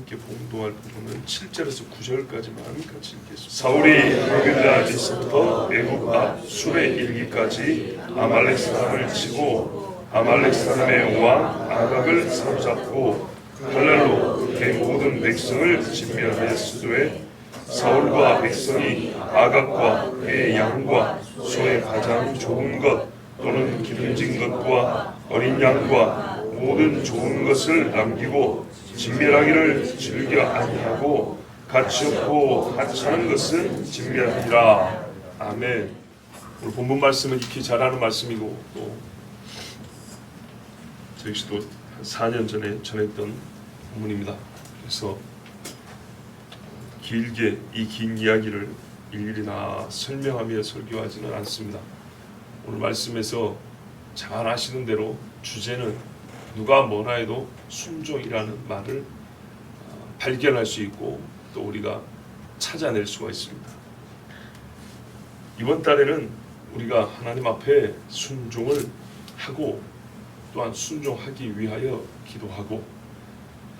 함께 봉독할 부분은 7절에서 9절까지만 같이 읽겠습니다. 사울이 하글라디스부터 애굽 앞 술에 이르기까지 아말렉 사람을 치고 아말렉 사람의 왕 아각을 사로잡고 칼날로 그의 모든 백성을 진멸하였으되 사울과 백성이 아각과 그의 양과 소의 가장 좋은 것 또는 기름진 것과 어린 양과 모든 좋은 것을 남기고 진멸하기를 즐겨 아니하고 가치 없고 하찮은 것은 진멸하리라. 아멘. 오늘 본문 말씀은 익히 잘 아는 말씀이고 또 저 역시도 한 4년 전에 전했던 본문입니다. 그래서 길게 이 긴 이야기를 일일이 다 설명하며 설교하지는 않습니다. 오늘 말씀에서 잘 아시는 대로 주제는 누가 뭐라 해도 순종이라는 말을 발견할 수 있고 또 우리가 찾아낼 수가 있습니다. 이번 달에는 우리가 하나님 앞에 순종을 하고 또한 순종하기 위하여 기도하고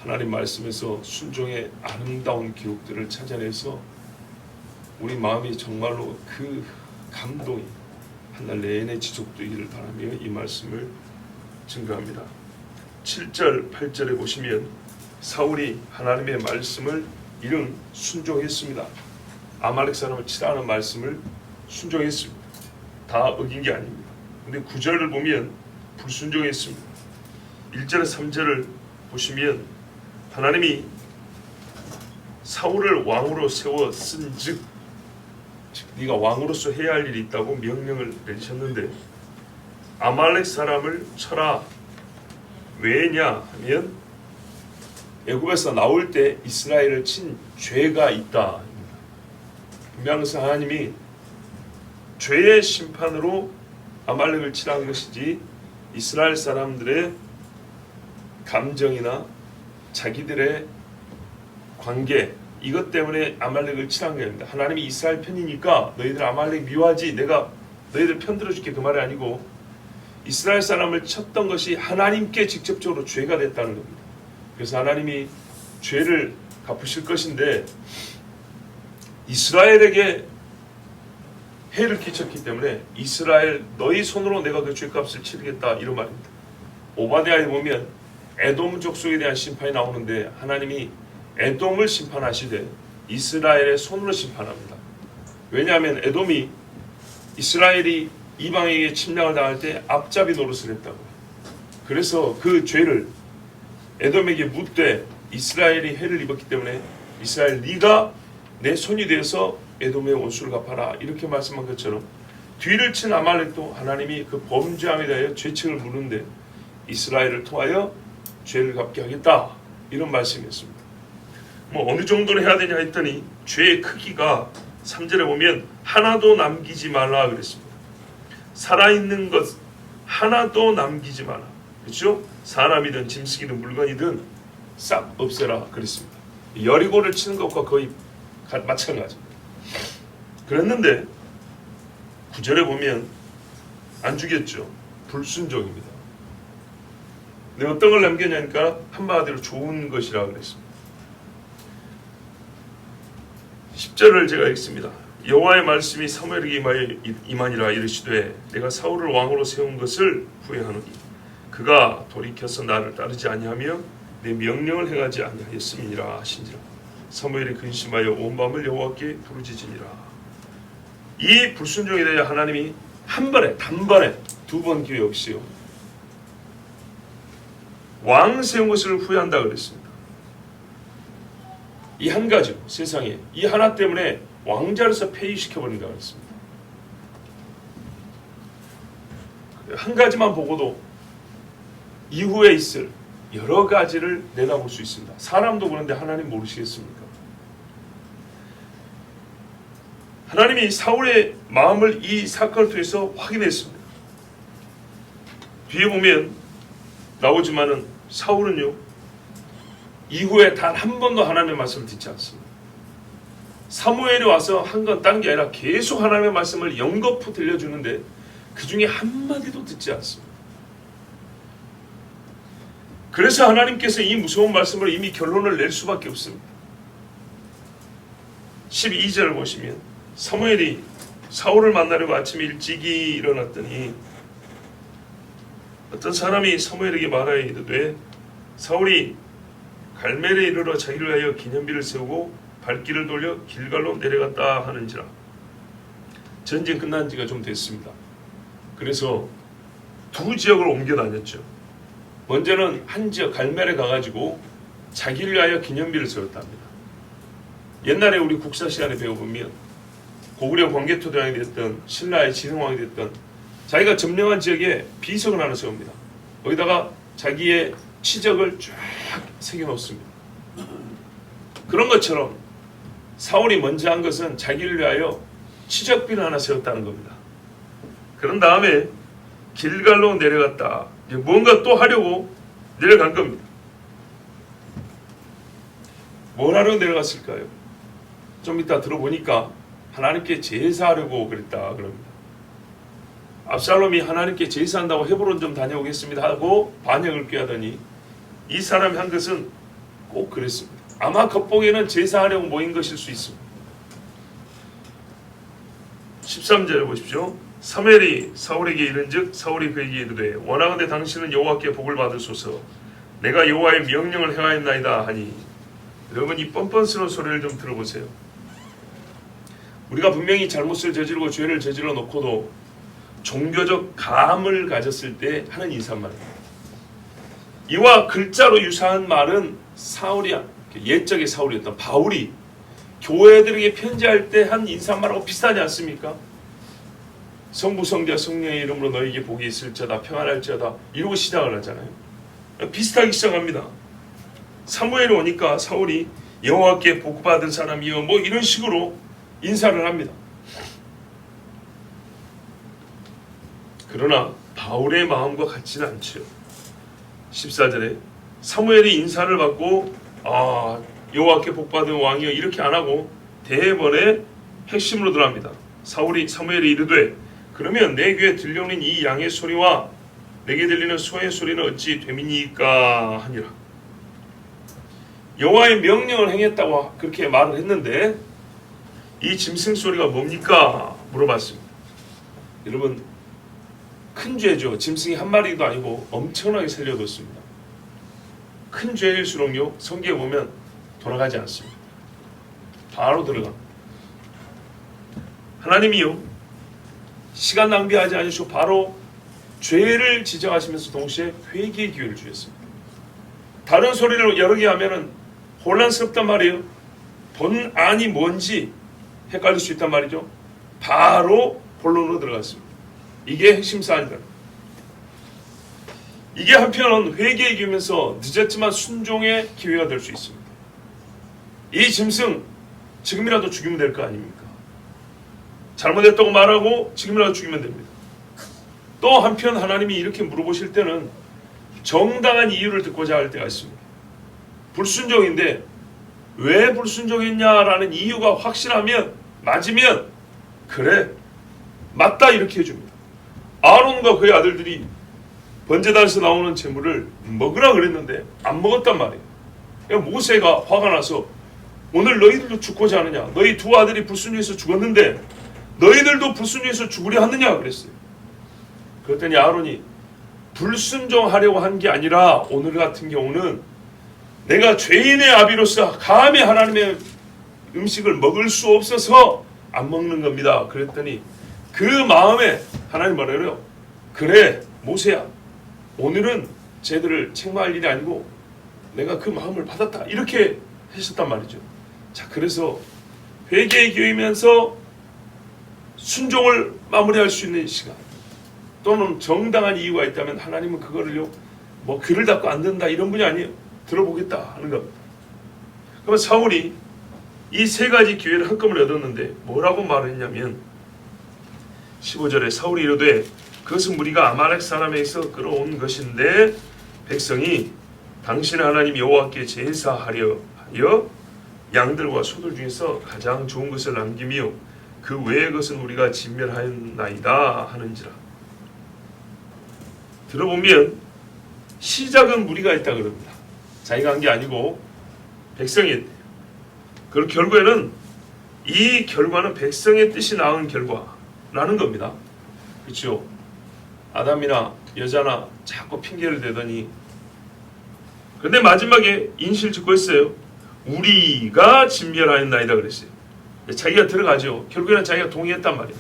하나님 말씀에서 순종의 아름다운 기록들을 찾아내서 우리 마음이 정말로 그 감동이 한 달 내내 지속되기를 바라며 이 말씀을 증거합니다. 7절, 8절에 보시면 사울이 하나님의 말씀을 이른 순종했습니다. 아말렉 사람을 치라는 말씀을 순종했습니다. 다 어긴 게 아닙니다. 근데 9절을 보면 불순종했습니다. 1절에 3절을 보시면 하나님이 사울을 왕으로 세워 쓴즉 네가 왕으로서 해야 할 일이 있다고 명령을 내리셨는데 아말렉 사람을 쳐라. 왜냐 하면 애굽에서 나올 때 이스라엘을 친 죄가 있다. 분명해서 하나님이 죄의 심판으로 아말렉을 치라는 것이지 이스라엘 사람들의 감정이나 자기들의 관계 이것 때문에 아말렉을 치라는 게 아닙니다. 하나님이 이스라엘 편이니까 너희들 아말렉 미워하지 내가 너희들 편 들어줄게 그 말이 아니고 이스라엘 사람을 쳤던 것이 하나님께 직접적으로 죄가 됐다는 겁니다. 그래서 하나님이 죄를 갚으실 것인데 이스라엘에게 해를 끼쳤기 때문에 이스라엘 너희 손으로 내가 그 죄값을 치르겠다 이런 말입니다. 오바댜에 보면 에돔 족속에 대한 심판이 나오는데 하나님이 에돔을 심판하시되 이스라엘의 손으로 심판합니다. 왜냐하면 에돔이 이스라엘이 이방에게 침략을 당할 때 앞잡이 노릇을 했다고. 그래서 그 죄를 에돔에게 묻되 이스라엘이 해를 입었기 때문에 이스라엘 네가 내 손이 되어서 에돔의 원수를 갚아라 이렇게 말씀한 것처럼 뒤를 친 아말렉도 하나님이 그 범죄함에 대하여 죄책을 물는데 이스라엘을 통하여 죄를 갚게 하겠다 이런 말씀이었습니다. 뭐 어느 정도로 해야 되냐 했더니 죄의 크기가 3절에 보면 하나도 남기지 말라 그랬습니다. 살아있는 것 하나도 남기지 마라. 그렇죠? 사람이든 짐승이든 물건이든 싹 없애라 그랬습니다. 여리고를 치는 것과 거의 마찬가지입니다. 그랬는데 9절에 보면 안 죽였죠. 불순종입니다. 근데 어떤 걸 남겼냐니까 한마디로 좋은 것이라 그랬습니다. 10절을 제가 읽습니다. 여호와의 말씀이 사무엘에게 임하니라 이르시되 내가 사울을 왕으로 세운 것을 후회하노니 그가 돌이켜서 나를 따르지 아니하며 내 명령을 행하지 아니하였음이니라 하신지라. 사무엘이 근심하여 온 밤을 여호와께 부르짖으니라. 이 불순종에 대해 하나님이 한 번에 단번에 두 번 기회 없이요 왕 세운 것을 후회한다 그랬습니다. 이 한 가지로 세상에 이 하나 때문에 왕자로서 폐위시켜버린다 그랬습니다. 한 가지만 보고도 이후에 있을 여러 가지를 내다볼 수 있습니다. 사람도 그런데 하나님 모르시겠습니까? 하나님이 사울의 마음을 이 사건을 통해서 확인했습니다. 뒤에 보면 나오지만은 사울은요 이후에 단 한 번도 하나님의 말씀을 듣지 않습니다. 사무엘이 와서 한 건 딴 게 아니라 계속 하나님의 말씀을 연거푸 들려주는데 그 중에 한마디도 듣지 않습니다. 그래서 하나님께서 이 무서운 말씀으로 이미 결론을 낼 수밖에 없습니다. 12절을 보시면 사무엘이 사울을 만나려고 아침에 일찍이 일어났더니 어떤 사람이 사무엘에게 말하여 이르되 사울이 갈멜에 이르러 자기를 위하여 기념비를 세우고 발길을 돌려 길갈로 내려갔다 하는지라. 전쟁 끝난 지가 좀 됐습니다. 그래서 두 지역을 옮겨 다녔죠. 먼저는 한 지역 갈멜에 가가지고 자기를 위하여 기념비를 세웠답니다. 옛날에 우리 국사 시간에 배워보면 고구려 광개토대왕이 됐던 신라의 진흥왕이 됐던 자기가 점령한 지역에 비석을 하나 세웁니다. 거기다가 자기의 치적을 쫙 새겨놓습니다. 그런 것처럼 사울이 먼저 한 것은 자기를 위하여 치적비를 하나 세웠다는 겁니다. 그런 다음에 길갈로 내려갔다. 뭔가 또 하려고 내려간 겁니다. 뭘 하려고 내려갔을까요? 좀 이따 들어보니까 하나님께 제사하려고 그랬다 그럽니다. 압살롬이 하나님께 제사한다고 헤브론 좀 다녀오겠습니다 하고 반역을 꾀하더니 이 사람이 한 것은 꼭 그랬습니다. 아마 겉보기에는 제사하려고 모인 것일 수 있습니다. 13절에 보십시오. 사무엘이 사울에게 이른즉 사울이 그에게 이르되 원하건대 당신은 여호와께 복을 받으소서 내가 여호와의 명령을 행하였나이다 하니. 여러분 이 뻔뻔스러운 소리를 좀 들어보세요. 우리가 분명히 잘못을 저지르고 죄를 저질러 놓고도 종교적 감을 가졌을 때 하는 인사말입니다. 이와 글자로 유사한 말은 사울이 옛적의 사울이었던 바울이 교회들에게 편지할 때 한 인사말하고 비슷하지 않습니까? 성부 성자 성령의 이름으로 너에게 복이 있을지어다 평안할지어다 이러고 시작을 하잖아요. 비슷하게 시작합니다. 사무엘이 오니까 사울이 여호와께 복받은 사람이여 뭐 이런 식으로 인사를 합니다. 그러나 바울의 마음과 같지는 않죠. 14절에 사무엘이 인사를 받고 여호와께 복받은 왕이여 이렇게 안 하고 대번에 핵심으로 들어갑니다. 사무엘이 이르되 그러면 내 귀에 들려오는 이 양의 소리와 내게 들리는 소의 소리는 어찌 됨이니까 하니라. 여호와의 명령을 행했다고 그렇게 말을 했는데 이 짐승 소리가 뭡니까? 물어봤습니다. 여러분 큰 죄죠. 짐승이 한 마리도 아니고 엄청나게 살려뒀습니다. 큰 죄일수록요 성경에 보면 돌아가지 않습니다. 바로 들어갑니다. 하나님이요 시간 낭비하지 않으시고 바로 죄를 지적하시면서 동시에 회개의 기회를 주셨습니다. 다른 소리를 여러 개 하면은 혼란스럽단 말이에요. 본안이 뭔지 헷갈릴 수 있단 말이죠. 바로 본론으로 들어갔습니다. 이게 핵심 사안이다. 이게 한편은 회개의 기회면서 늦었지만 순종의 기회가 될 수 있습니다. 이 짐승 지금이라도 죽이면 될 거 아닙니까? 잘못했다고 말하고 지금이라도 죽이면 됩니다. 또 한편 하나님이 이렇게 물어보실 때는 정당한 이유를 듣고자 할 때가 있습니다. 불순종인데 왜 불순종했냐라는 이유가 확실하면 맞으면 그래 맞다 이렇게 해줍니다. 아론과 그의 아들들이 번제단에서 나오는 제물을 먹으라 그랬는데 안 먹었단 말이에요. 그러니까 모세가 화가 나서 오늘 너희들도 죽고자 하느냐? 너희 두 아들이 불순종해서 죽었는데 너희들도 불순종해서 죽으려 하느냐 그랬어요. 그랬더니 아론이 불순종하려고 한 게 아니라 오늘 같은 경우는 내가 죄인의 아비로서 감히 하나님의 음식을 먹을 수 없어서 안 먹는 겁니다. 그랬더니 그 마음에 하나님 뭐라 그래요? 그래 모세야 오늘은 쟤들을 책망할 일이 아니고 내가 그 마음을 받았다 이렇게 하셨단 말이죠. 자 그래서 회개의 기회이면서 순종을 마무리할 수 있는 시간 또는 정당한 이유가 있다면 하나님은 그거를요 뭐 귀를 닫고 안 된다 이런 분이 아니에요. 들어보겠다 하는 겁니다. 그러면 사울이 이 세 가지 기회를 한꺼번에 얻었는데 뭐라고 말했냐면 15절에 사울이 이르되 그것은 무리가 아말렉 사람에게서 끌어온 것인데 백성이 당신의 하나님 여호와께 제사하려 하여 양들과 소들 중에서 가장 좋은 것을 남기며 그 외의 것은 우리가 진멸하였나이다 하는지라. 들어보면 시작은 무리가 있다 그럽니다. 자기가 한 게 아니고 백성이 했대요. 그리고 결국에는 이 결과는 백성의 뜻이 낳은 결과라는 겁니다. 그렇죠? 아담이나 여자나 자꾸 핑계를 대더니 근데 마지막에 인실 짓고 했어요. 우리가 진멸하였나이다 그랬어요. 자기가 들어가죠. 결국에는 자기가 동의했단 말이에요.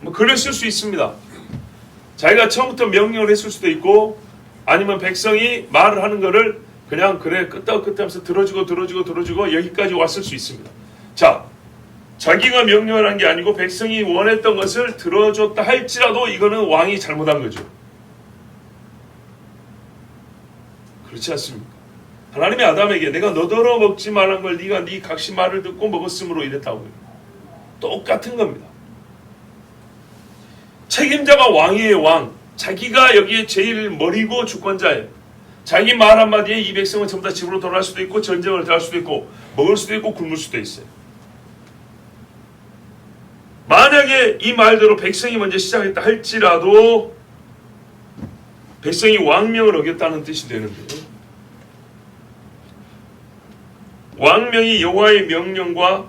뭐 그랬을 수 있습니다. 자기가 처음부터 명령을 했을 수도 있고 아니면 백성이 말을 하는 거를 그냥 그래 끄떡끄떡 하면서 들어주고 여기까지 왔을 수 있습니다. 자, 자기가 명령을 한 게 아니고 백성이 원했던 것을 들어줬다 할지라도 이거는 왕이 잘못한 거죠. 그렇지 않습니까? 하나님이 아담에게 내가 너더러 먹지 말란 걸 네가 네 각시 말을 듣고 먹었으므로 이랬다고요. 똑같은 겁니다. 책임자가 왕이에요. 왕. 자기가 여기에 제일 머리고 주권자예요. 자기 말 한마디에 이 백성은 전부 다 집으로 돌아갈 수도 있고 전쟁을 들어갈 수도 있고 먹을 수도 있고 굶을 수도 있어요. 만약에 이 말대로 백성이 먼저 시작했다 할지라도 백성이 왕명을 어겼다는 뜻이 되는데요. 왕명이 여호와의 명령과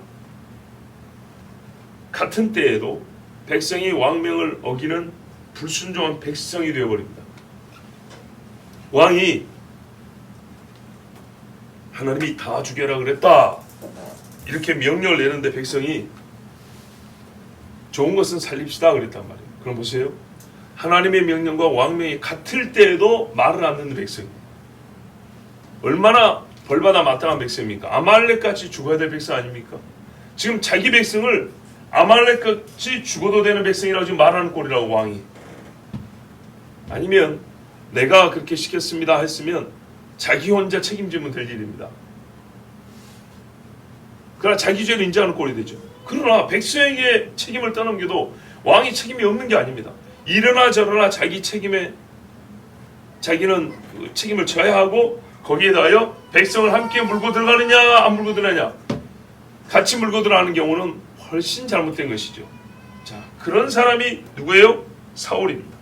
같은 때에도 백성이 왕명을 어기는 불순종한 백성이 되어버립니다. 왕이 하나님이 다 죽여라 그랬다 이렇게 명령을 내는데 백성이 좋은 것은 살립시다 그랬단 말이에요. 그럼 보세요. 하나님의 명령과 왕명이 같을 때에도 말을 안 듣는 백성이 얼마나 벌받아 마땅한 백성입니까? 아말렉같이 죽어야 될 백성 아닙니까? 지금 자기 백성을 아말렉같이 죽어도 되는 백성이라고 지금 말하는 꼴이라고 왕이. 아니면 내가 그렇게 시켰습니다 했으면 자기 혼자 책임지면 될 일입니다. 그러나 자기 죄를 인정하는 꼴이 되죠. 그러나 백성에게 책임을 떠넘겨도 왕이 책임이 없는 게 아닙니다. 이러나 저러나 자기 책임에 자기는 책임을 져야 하고 거기에 대하여 백성을 함께 물고 들어가느냐 안 물고 들어가느냐 같이 물고 들어가는 경우는 훨씬 잘못된 것이죠. 자, 그런 사람이 누구예요? 사울입니다.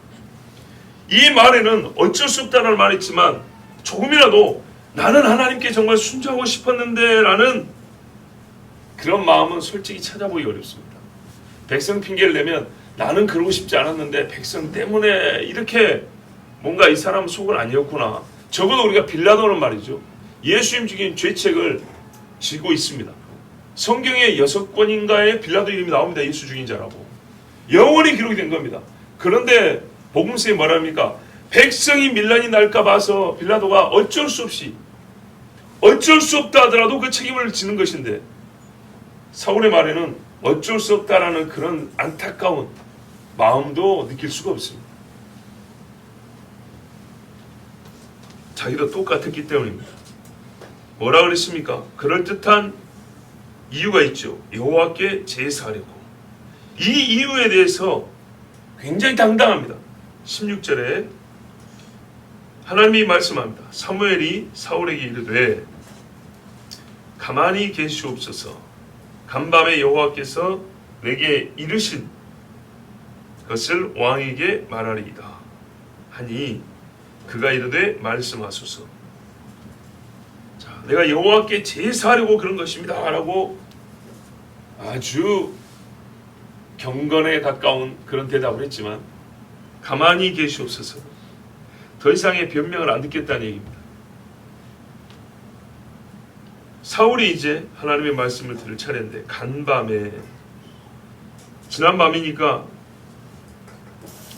이 말에는 어쩔 수 없다는 말이 있지만 조금이라도 나는 하나님께 정말 순종하고 싶었는데 라는 그런 마음은 솔직히 찾아보기 어렵습니다. 백성 핑계를 내면 나는 그러고 싶지 않았는데 백성 때문에 이렇게 뭔가 이 사람 속은 아니었구나. 적어도 우리가 빌라도는 말이죠. 예수님 죽인 죄책을 지고 있습니다. 성경에 6권인가에 빌라도 이름이 나옵니다. 예수 죽인 자라고. 영원히 기록이 된 겁니다. 그런데 복음서에 뭐랍니까? 백성이 밀란이 날까 봐서 빌라도가 어쩔 수 없다 하더라도 그 책임을 지는 것인데 사울의 말에는 어쩔 수 없다라는 그런 안타까운 마음도 느낄 수가 없습니다. 자기도 똑같았기 때문입니다. 뭐라 그랬습니까? 그럴듯한 이유가 있죠. 여호와께 제사하려고. 이 이유에 대해서 굉장히 당당합니다. 16절에 하나님이 말씀합니다. 사무엘이 사울에게 이르되 가만히 계시옵소서. 간밤에 여호와께서 내게 이르신 것을 왕에게 말하리이다 하니 그가 이르되 말씀하소서. 자, 내가 여호와께 제사하려고 그런 것입니다 라고 아주 경건에 가까운 그런 대답을 했지만 가만히 계시옵소서. 더 이상의 변명을 안 듣겠다는 얘기입니다. 사울이 이제 하나님의 말씀을 들을 차례인데 간밤에 지난 밤이니까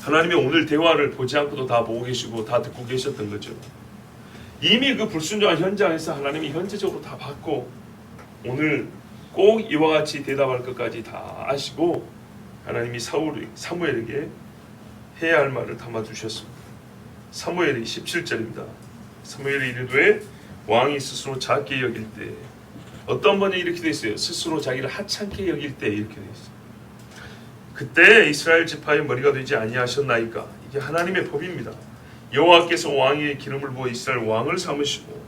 하나님의 오늘 대화를 보지 않고도 다 보고 계시고 다 듣고 계셨던 거죠. 이미 그 불순종한 현장에서 하나님이 현재적으로 다 봤고 오늘 꼭 이와 같이 대답할 것까지 다 아시고 하나님이 사무엘에게 해야 할 말을 담아주셨습니다. 사무엘이 17절입니다. 사무엘이 이르되 왕이 스스로 작게 여길 때 어떤 번에 이렇게 돼 있어요. 스스로 자기를 하찮게 여길 때 이렇게 돼 있어요. 그때 이스라엘 지파의 머리가 되지 아니하셨나이까. 이게 하나님의 법입니다. 여호와께서 왕의 기름을 부어 이스라엘 왕을 삼으시고.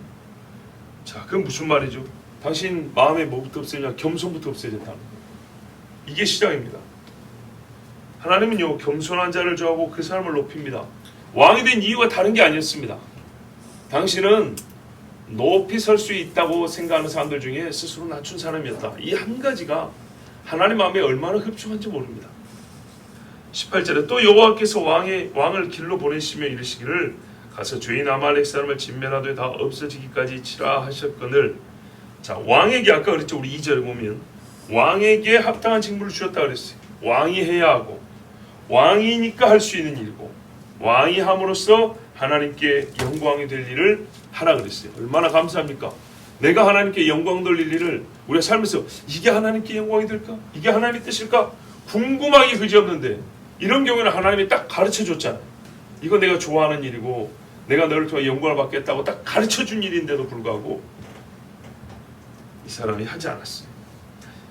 자, 그건 무슨 말이죠? 당신 마음에 뭐부터 없애냐? 겸손부터 없애졌다는 거예요. 이게 시작입니다. 하나님은요 겸손한 자를 좋아하고 그 사람을 높입니다. 왕이 된 이유가 다른 게 아니었습니다. 당신은 높이 설 수 있다고 생각하는 사람들 중에 스스로 낮춘 사람이었다. 이 한 가지가 하나님 마음에 얼마나 흡족한지 모릅니다. 18절에 또 여호와께서 왕을 길로 보내시며 이르시기를 가서 죄인 아말렉 사람을 진멸하되 다 없어지기까지 치라 하셨거늘. 자, 왕에게 아까 그랬죠. 우리 2절에 보면 왕에게 합당한 직무를 주셨다 그랬어요. 왕이 해야 하고 왕이니까 할 수 있는 일이고 왕이 함으로써 하나님께 영광이 될 일을 하라 그랬어요. 얼마나 감사합니까? 내가 하나님께 영광 돌릴 일을 우리가 살면서 이게 하나님께 영광이 될까? 이게 하나님의 뜻일까? 궁금하기 그지없는데 이런 경우에는 하나님이 딱 가르쳐줬잖아요. 이거 내가 좋아하는 일이고 내가 너를 통해 영광을 받겠다고 딱 가르쳐준 일인데도 불구하고 이 사람이 하지 않았어요.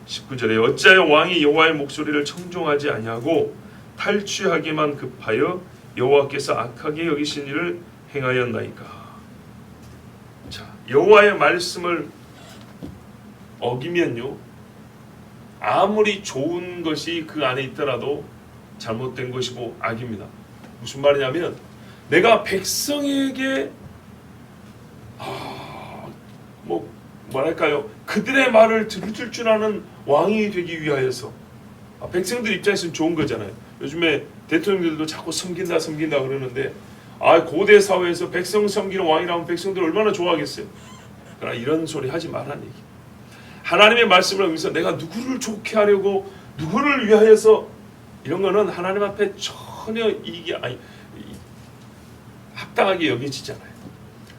19절에 어찌하여 왕이 여호와의 목소리를 청종하지 아니하고 탈취하기만 급하여 여호와께서 악하게 여기신 일을 행하였나이까. 자, 여호와의 말씀을 어기면요, 아무리 좋은 것이 그 안에 있더라도 잘못된 것이고 악입니다. 무슨 말이냐면 내가 백성에게 뭐랄까요, 그들의 말을 들을 줄 아는 왕이 되기 위하여서, 백성들 입장에서는 좋은 거잖아요. 요즘에 대통령들도 자꾸 섬긴다 그러는데 고대 사회에서 백성 섬기는 왕이라면 백성들 얼마나 좋아하겠어요. 그러나 이런 소리 하지 말라는 얘기. 하나님의 말씀을 하면서 내가 누구를 좋게 하려고 누구를 위하여서 이런 거는 하나님 앞에 전혀 이익이 합당하게 여겨지잖아요.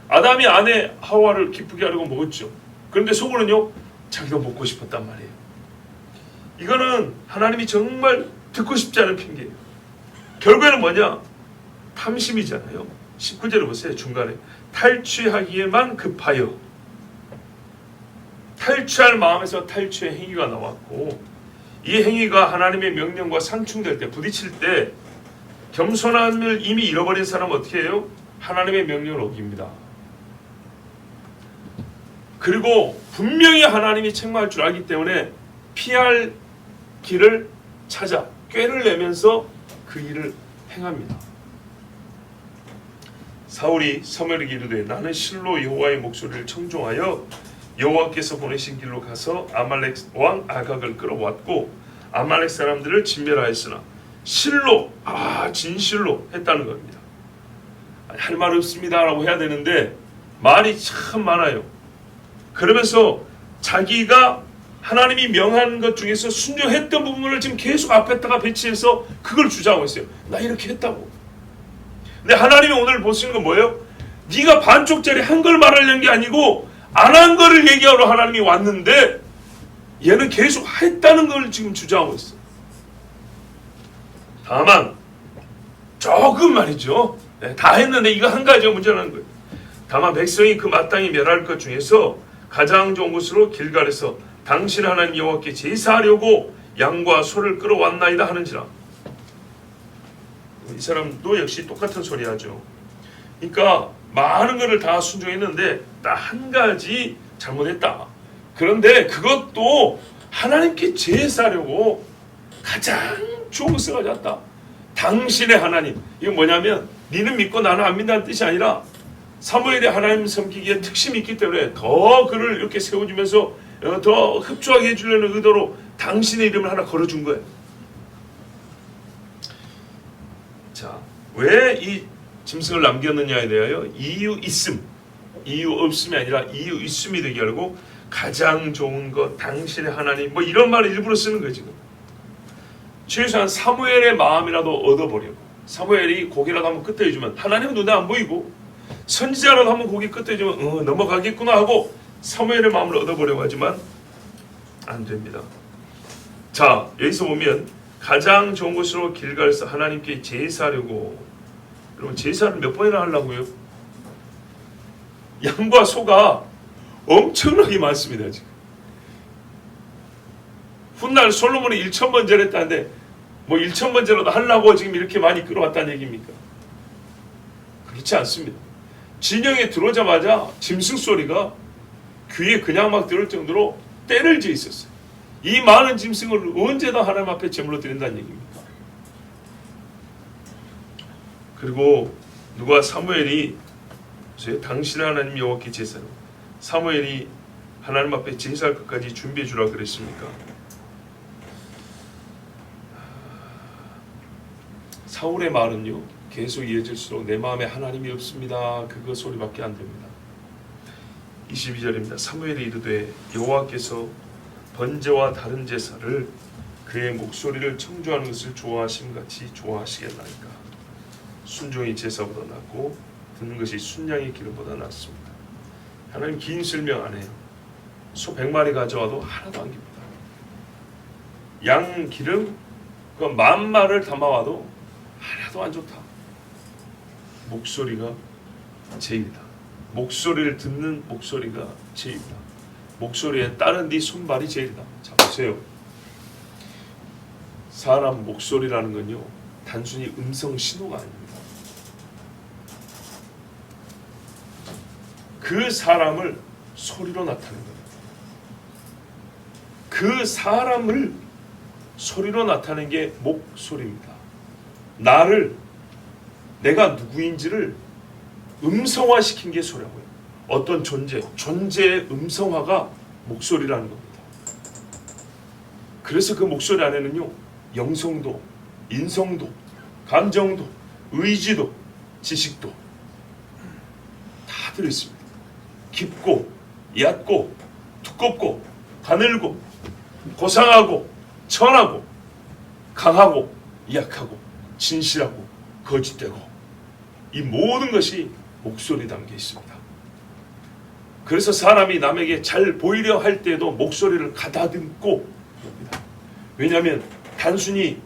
아담이 아내 하와를 기쁘게 하려고 먹었죠. 그런데 속으로는요, 자기가 먹고 싶었단 말이에요. 이거는 하나님이 정말 듣고 싶지 않은 핑계예요. 결국에는 뭐냐? 탐심이잖아요. 19절을 보세요. 중간에 탈취하기에만 급하여, 탈취할 마음에서 탈취의 행위가 나왔고, 이 행위가 하나님의 명령과 상충될 때, 부딪힐 때 겸손함을 이미 잃어버린 사람은 어떻게 해요? 하나님의 명령을 어깁니다. 그리고 분명히 하나님이 책망할 줄 알기 때문에 피할 길을 찾아 꾀를 내면서 그 일을 행합니다. 사울이 사무엘에게 이르되 나는 실로 여호와의 목소리를 청종하여 여호와께서 보내신 길로 가서 아말렉 왕 아각을 끌어왔고 아말렉 사람들을 진멸하였으나 실로, 진실로 했다는 겁니다. 할 말 없습니다 라고 해야 되는데 말이 참 많아요. 그러면서 자기가 하나님이 명한 것 중에서 순종했던 부분을 지금 계속 앞에다가 배치해서 그걸 주장하고 있어요. 나 이렇게 했다고. 근데 하나님이 오늘 보시는 건 뭐예요? 네가 반쪽짜리 한 걸 말하려는 게 아니고 안 한 거를 얘기하러 하나님이 왔는데 얘는 계속 했다는 걸 지금 주장하고 있어요. 다만 조금 말이죠. 다 했는데 이거 한 가지가 문제라는 거예요. 다만 백성이 그 마땅히 멸할 것 중에서 가장 좋은 것으로 길갈에서 당신 하나님 여호와께 제사하려고 양과 소를 끌어왔나이다 하는지라. 이 사람도 역시 똑같은 소리 하죠. 그러니까 많은 것을 다 순종했는데 딱 한 가지 잘못했다. 그런데 그것도 하나님께 제사하려고 가장 좋은 것을 가져왔다. 당신의 하나님. 이건 뭐냐면 니는 믿고 나는 안 믿는다는 뜻이 아니라 사무엘이 하나님 섬기기에 특심이 있기 때문에 더 그를 이렇게 세워주면서 더 흡족하게 해주려는 의도로 당신의 이름을 하나 걸어준 거예요. 자, 왜 이 짐승을 남겼느냐에 대하여 이유 있음, 이유 없음이 아니라 이유 있음이 되게 하려고 가장 좋은 것, 당신의 하나님, 뭐 이런 말을 일부러 쓰는 거예요 지금. 최소한 사무엘의 마음이라도 얻어보려고. 사무엘이 고개라도 한번 끄덕여주면 하나님은 눈에 안 보이고 선지자라도 한번 고개 끄덕여주면 넘어가겠구나 하고 사무엘의 마음을 얻어보려고 하지만 안 됩니다. 자, 여기서 보면 가장 좋은 것으로 길갈에서 하나님께 제사하려고. 여러분, 제사를 몇 번이나 하려고요? 양과 소가 엄청나게 많습니다. 지금 훗날 솔로몬이 1000번 절했다는데 뭐 1000번 절라도 하려고 지금 이렇게 많이 끌어왔다는 얘기입니까? 그렇지 않습니다. 진영에 들어오자마자 짐승 소리가 귀에 그냥 막 들을 정도로 때를 지어 있었어요. 이 많은 짐승을 언제 다 하나님 앞에 제물로 드린다는 얘기입니까? 그리고 누가 사무엘이 당신의 하나님 여호와께 제사로 사무엘이 하나님 앞에 제사할 것까지 준비해 주라 그랬습니까? 사울의 말은요 계속 이어질수록 내 마음에 하나님이 없습니다. 그거 소리밖에 안 됩니다. 22절입니다. 사무엘이 이르되 여호와께서 번제와 다른 제사를 그의 목소리를 청조하는 것을 좋아하심같이 좋아하시겠나이까. 순종이 제사보다 낫고 듣는 것이 순양의 기름보다 낫습니다. 하나님 긴 설명 안 해요. 소 100마리 가져와도 하나도 안 깁니다. 양 기름 그 10,000마리를 담아와도 하나도 안 좋다. 목소리가 제일이다. 목소리를 듣는 목소리가 제일이다. 목소리에 따른 네 손발이 제일이다. 자 보세요. 사람 목소리라는 건요 단순히 음성 신호가 아닙니다. 그 사람을 소리로 나타내는 겁니다. 그 사람을 소리로 나타내는 게 목소리입니다. 나를 내가 누구인지를 음성화시킨 게 소리라고요. 어떤 존재의 음성화가 목소리라는 겁니다. 그래서 그 목소리 안에는요 영성도, 인성도, 감정도, 의지도, 지식도 다 들어있습니다. 깊고 얕고 두껍고 가늘고 고상하고 천하고 강하고 약하고 진실하고 거짓되고 이 모든 것이 목소리에 담겨 있습니다. 그래서 사람이 남에게 잘 보이려 할 때도 목소리를 가다듬고 합니다. 왜냐하면 단순히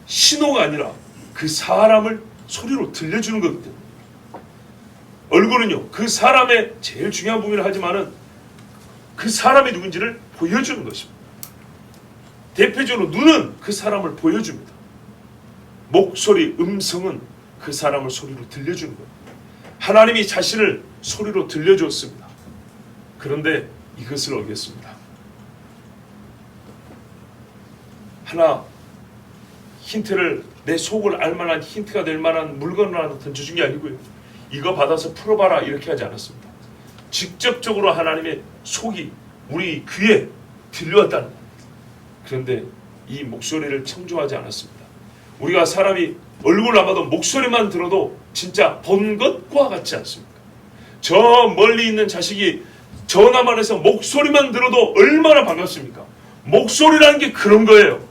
신호가 아니라 그 사람을 소리로 들려주는 거거든요. 얼굴은요 그 사람의 제일 중요한 부분이라 하지만은 그 사람이 누군지를 보여주는 것입니다. 대표적으로 눈은 그 사람을 보여줍니다. 목소리, 음성은 그 사람을 소리로 들려주는 거예요. 하나님이 자신을 소리로 들려줬습니다. 그런데 이것을 어겼습니다. 하나 힌트를 내 속을 알만한 힌트가 될 만한 물건을 하나 던져준 게 아니고요. 이거 받아서 풀어봐라 이렇게 하지 않았습니다. 직접적으로 하나님의 속이 우리 귀에 들려왔다는 겁니다. 그런데 이 목소리를 청조하지 않았습니다. 우리가 사람이 얼굴을 안 봐도 목소리만 들어도 진짜 본 것과 같지 않습니까? 저 멀리 있는 자식이 전화만 해서 목소리만 들어도 얼마나 반갑습니까? 목소리라는 게 그런 거예요.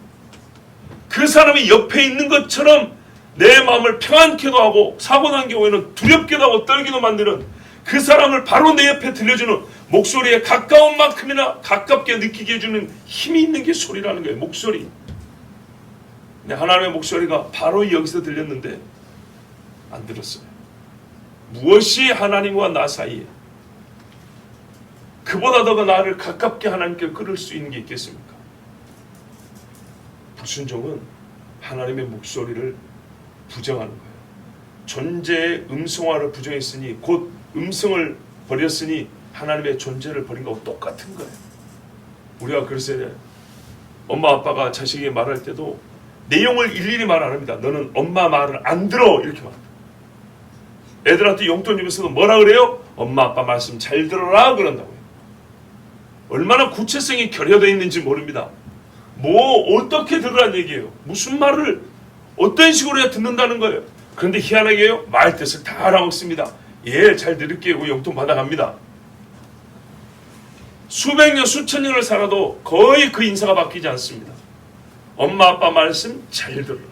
그 사람이 옆에 있는 것처럼 내 마음을 평안케도 하고 사고 난 경우에는 두렵게도 하고 떨기도 만드는 그 사람을 바로 내 옆에 들려주는 목소리에 가까운 만큼이나 가깝게 느끼게 해주는 힘이 있는 게 소리라는 거예요. 목소리. 근데 하나님의 목소리가 바로 여기서 들렸는데 안 들었어요. 무엇이 하나님과 나 사이에 그보다 더 나를 가깝게 하나님께 끌을 수 있는 게 있겠습니까? 불순종은 하나님의 목소리를 부정하는 거예요. 존재의 음성화를 부정했으니 곧 음성을 버렸으니 하나님의 존재를 버린 거하고 똑같은 거예요. 우리가 그래서 엄마 아빠가 자식에게 말할 때도 내용을 일일이 말 안 합니다. 너는 엄마 말을 안 들어 이렇게 말합니다. 애들한테 용돈 주면서도 뭐라 그래요? 엄마 아빠 말씀 잘 들어라 그런다고요. 얼마나 구체성이 결여되어 있는지 모릅니다. 뭐 어떻게 들으라는 얘기예요. 무슨 말을 어떤 식으로 해야 듣는다는 거예요. 그런데 희한하게요 말 뜻을 다 알아먹습니다. 예, 잘 들을게요. 용돈 받아갑니다. 수백 년 수천 년을 살아도 거의 그 인사가 바뀌지 않습니다. 엄마 아빠 말씀 잘 들어라.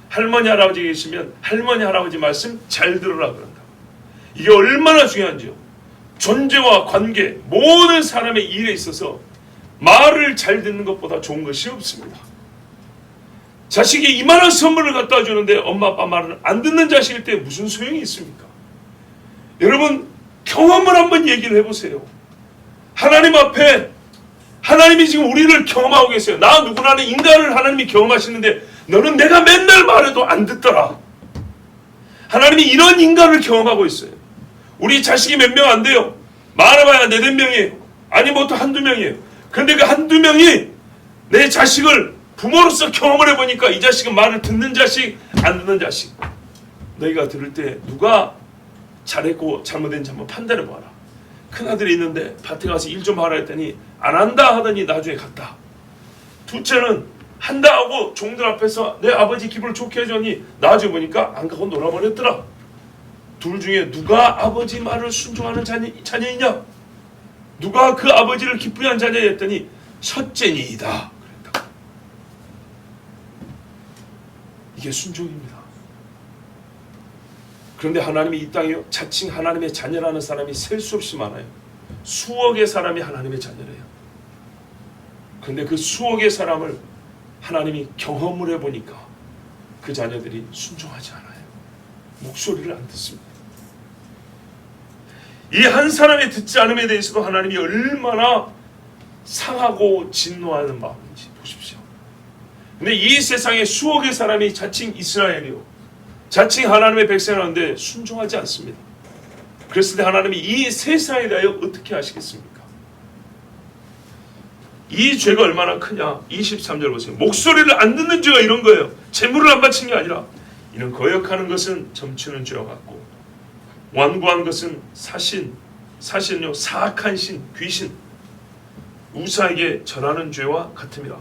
할머니 할아버지 계시면 할머니 할아버지 말씀 잘 들어라 그런다. 이게 얼마나 중요한지요. 존재와 관계 모든 사람의 일에 있어서 말을 잘 듣는 것보다 좋은 것이 없습니다. 자식이 이만한 선물을 갖다 주는데 엄마 아빠 말을 안 듣는 자식일 때 무슨 소용이 있습니까? 여러분 경험을 한번 얘기를 해보세요. 하나님 앞에 하나님이 지금 우리를 경험하고 계세요. 나 누구나는 인간을 하나님이 경험하시는데 너는 내가 맨날 말해도 안 듣더라. 하나님이 이런 인간을 경험하고 있어요. 우리 자식이 몇 명 안 돼요. 많아봐야 4-5명이에요. 아니 뭐 또 한두 명이에요. 그런데 그 한두 명이 내 자식을 부모로서 경험을 해보니까 이 자식은 말을 듣는 자식, 안 듣는 자식. 너희가 들을 때 누가 잘했고 잘못했는지 한번 판단해 봐라. 큰아들이 있는데 밭에 가서 일 좀 하라 했더니 안 한다 하더니 나중에 갔다. 둘째는 한다 하고 종들 앞에서 내 아버지 기분을 좋게 해주니 나중에 보니까 안 가고 놀아버렸더라. 둘 중에 누가 아버지 말을 순종하는 자녀이냐? 누가 그 아버지를 기쁘게 한 자녀 했더니 첫째니이다. 그랬다. 이게 순종입니다. 그런데 하나님이 이 땅에 자칭 하나님의 자녀라는 사람이 셀 수 없이 많아요. 수억의 사람이 하나님의 자녀래요. 그런데 그 수억의 사람을 하나님이 경험을 해보니까 그 자녀들이 순종하지 않아요. 목소리를 안 듣습니다. 이 한 사람의 듣지 않음에 대해서도 하나님이 얼마나 상하고 진노하는 마음인지 보십시오. 근데 이 세상에 수억의 사람이 자칭 이스라엘이요, 자칭 하나님의 백성이라는데 순종하지 않습니다. 그랬을 때 하나님이 이 세상에 대하여 어떻게 하시겠습니까? 이 죄가 얼마나 크냐. 23절 보세요. 목소리를 안 듣는 죄가 이런 거예요. 재물을 안 바친 게 아니라 이는 거역하는 것은 점치는 죄와 같고 완고한 것은 사신은요 사악한 신, 귀신, 우사에게 절하는 죄와 같음이라.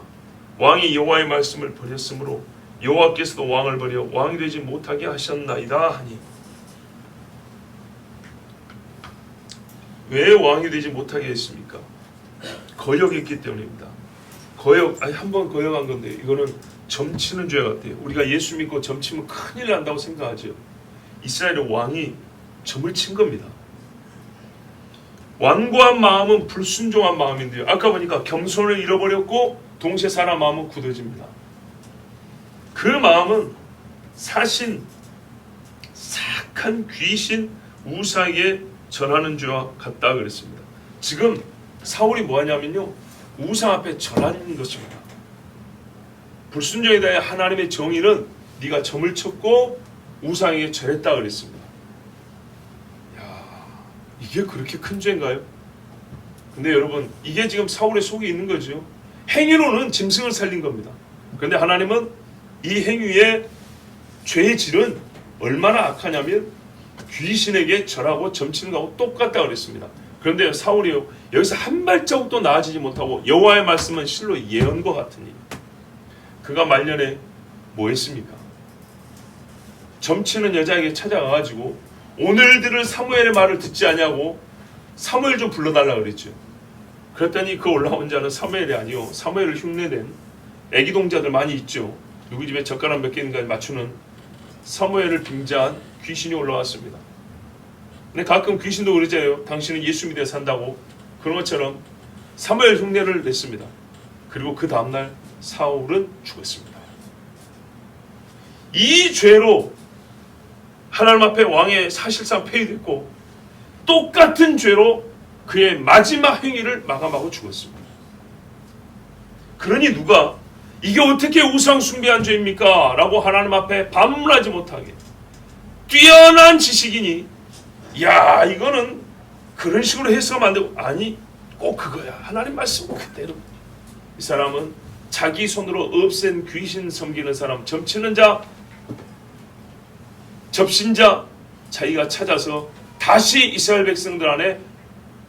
왕이 여호와의 말씀을 버렸으므로 여호와께서도 왕을 버려 왕이 되지 못하게 하셨나이다 하니. 왜 왕이 되지 못하게 했습니까? 거역했기 때문입니다. 한번 거역한 건데 이거는 점치는 죄 같아요. 우리가 예수 믿고 점치면 큰일 난다고 생각하죠. 이스라엘의 왕이 점을 친 겁니다. 완고한 마음은 불순종한 마음인데요. 아까 보니까 겸손을 잃어버렸고 동시에 사람 마음은 굳어집니다. 그 마음은 사신, 사악한 귀신, 우사에게 절하는 죄와 같다 그랬습니다. 지금 사울이 뭐하냐면요, 우상 앞에 절하는 것입니다. 불순종에 대해 하나님의 정의는 네가 점을 쳤고 우상에게 절했다 그랬습니다. 야, 이게 그렇게 큰 죄인가요? 근데 여러분, 이게 지금 사울의 속에 있는 거죠. 행위로는 짐승을 살린 겁니다. 그런데 하나님은 이 행위의 죄의 질은 얼마나 악하냐면 귀신에게 절하고 점치는 거하고 똑같다 그랬습니다. 그런데 사울이요, 여기서 한 발자국도 나아지지 못하고 여호와의 말씀은 실로 예언과 같으니 그가 말년에 뭐 했습니까? 점치는 여자에게 찾아가가지고 오늘 들을 사무엘의 말을 듣지 않냐고 사무엘 좀 불러달라 그랬죠. 그랬더니 그 올라온 자는 사무엘이 아니요, 사무엘을 흉내낸 애기 동자들 많이 있죠. 누구 집에 젓가락 몇 개인가 맞추는 사무엘을 빙자한 귀신이 올라왔습니다. 근데 가끔 귀신도 그러잖아요. 당신은 예수 믿어 산다고. 그런 것처럼 사무엘 흉내를 냈습니다. 그리고 그 다음날 사울은 죽었습니다. 이 죄로 하나님 앞에 왕의 사실상 폐위됐고 똑같은 죄로 그의 마지막 행위를 마감하고 죽었습니다. 그러니 누가 이게 어떻게 우상 숭배한 죄입니까? 라고 하나님 앞에 반문하지 못하게 뛰어난 지식이니 야, 이거는 그런 식으로 해석하면 안 되고, 아니 꼭 그거야. 하나님 말씀 그대로. 이 사람은 자기 손으로 없앤 귀신 섬기는 사람, 점치는 자, 접신자, 자기가 찾아서 다시 이스라엘 백성들 안에